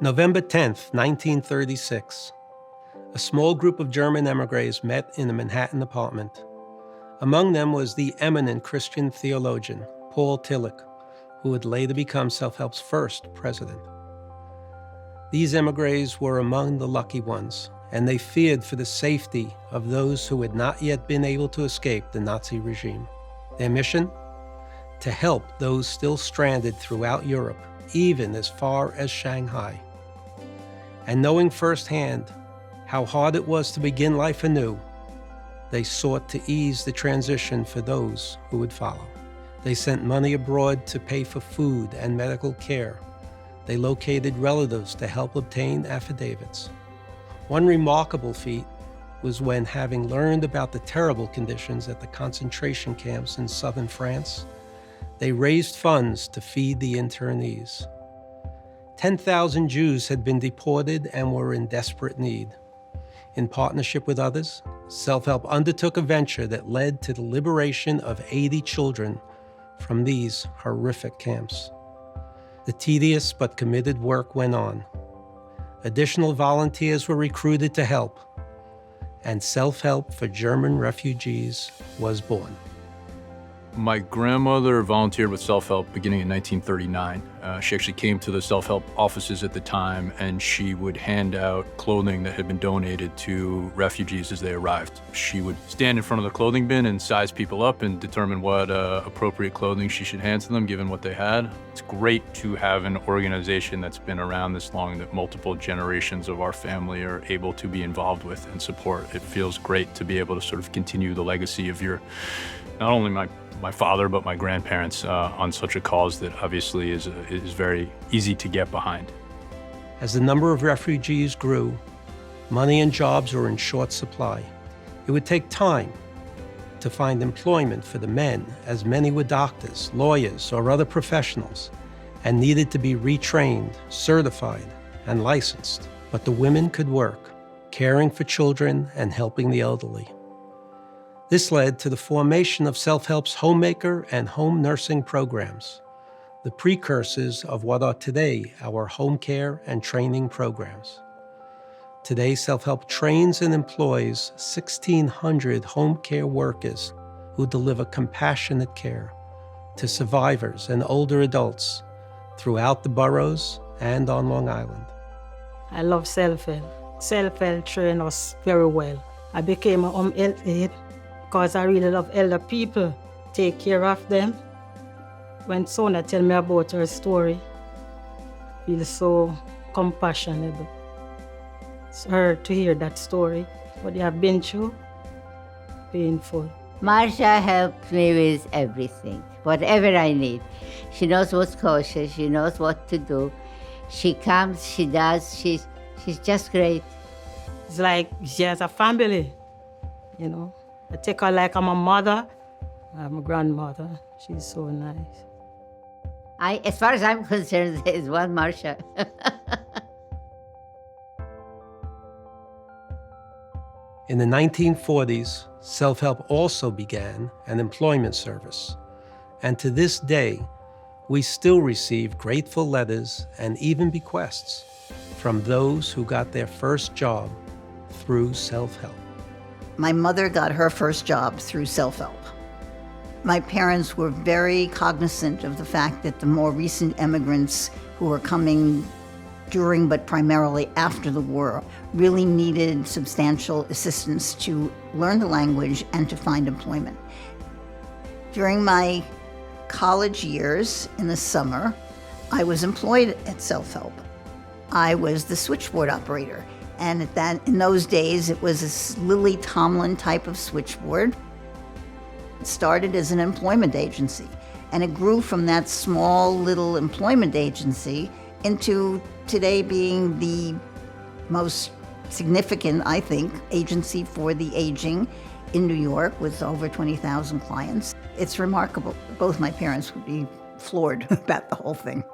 November 10th, 1936. A small group of German emigres met in a Manhattan apartment. Among them was the eminent Christian theologian, Paul Tillich, who would later become Selfhelp's first president. These emigres were among the lucky ones, and they feared for the safety of those who had not yet been able to escape the Nazi regime. Their mission? To help those still stranded throughout Europe, even as far as Shanghai. And knowing firsthand how hard it was to begin life anew, they sought to ease the transition for those who would follow. They sent money abroad to pay for food and medical care. They located relatives to help obtain affidavits. One remarkable feat was when, having learned about the terrible conditions at the concentration camps in southern France, they raised funds to feed the internees. 10,000 Jews had been deported and were in desperate need. In partnership with others, Selfhelp undertook a venture that led to the liberation of 80 children from these horrific camps. The tedious but committed work went on. Additional volunteers were recruited to help, and Selfhelp for German refugees was born. My grandmother volunteered with Selfhelp beginning in 1939. She actually came to the Selfhelp offices at the time, and she would hand out clothing that had been donated to refugees as they arrived. She would stand in front of the clothing bin and size people up and determine what appropriate clothing she should hand to them given what they had. It's great to have an organization that's been around this long, that multiple generations of our family are able to be involved with and support. It feels great to be able to sort of continue the legacy of not only my father, but my grandparents on such a cause that obviously is very easy to get behind. As the number of refugees grew, money and jobs were in short supply. It would take time to find employment for the men, as many were doctors, lawyers, or other professionals, and needed to be retrained, certified, and licensed. But the women could work, caring for children and helping the elderly. This led to the formation of Selfhelp's homemaker and home nursing programs, the precursors of what are today our home care and training programs. Today, Selfhelp trains and employs 1,600 home care workers who deliver compassionate care to survivors and older adults throughout the boroughs and on Long Island. I love Selfhelp. Selfhelp trained us very well. I became a home health aide because I really love elder people, take care of them. When Sona tell me about her story, I feel so compassionate. It's hard to hear that story, what they have been through, painful. Marcia helps me with everything, whatever I need. She knows what's kosher, she knows what to do. She comes, she does, she's just great. It's like she has a family, you know. I take her like I'm a mother. I'm a grandmother. She's so nice. As far as I'm concerned, there's one Marcia. In the 1940s, Selfhelp also began an employment service. And to this day, we still receive grateful letters and even bequests from those who got their first job through Selfhelp. My mother got her first job through Selfhelp. My parents were very cognizant of the fact that the more recent immigrants who were coming during but primarily after the war really needed substantial assistance to learn the language and to find employment. During my college years in the summer, I was employed at Selfhelp. I was the switchboard operator. And in those days, it was a Lily Tomlin type of switchboard. It started as an employment agency, and it grew from that small little employment agency into today being the most significant, I think, agency for the aging in New York with over 20,000 clients. It's remarkable. Both my parents would be floored about the whole thing.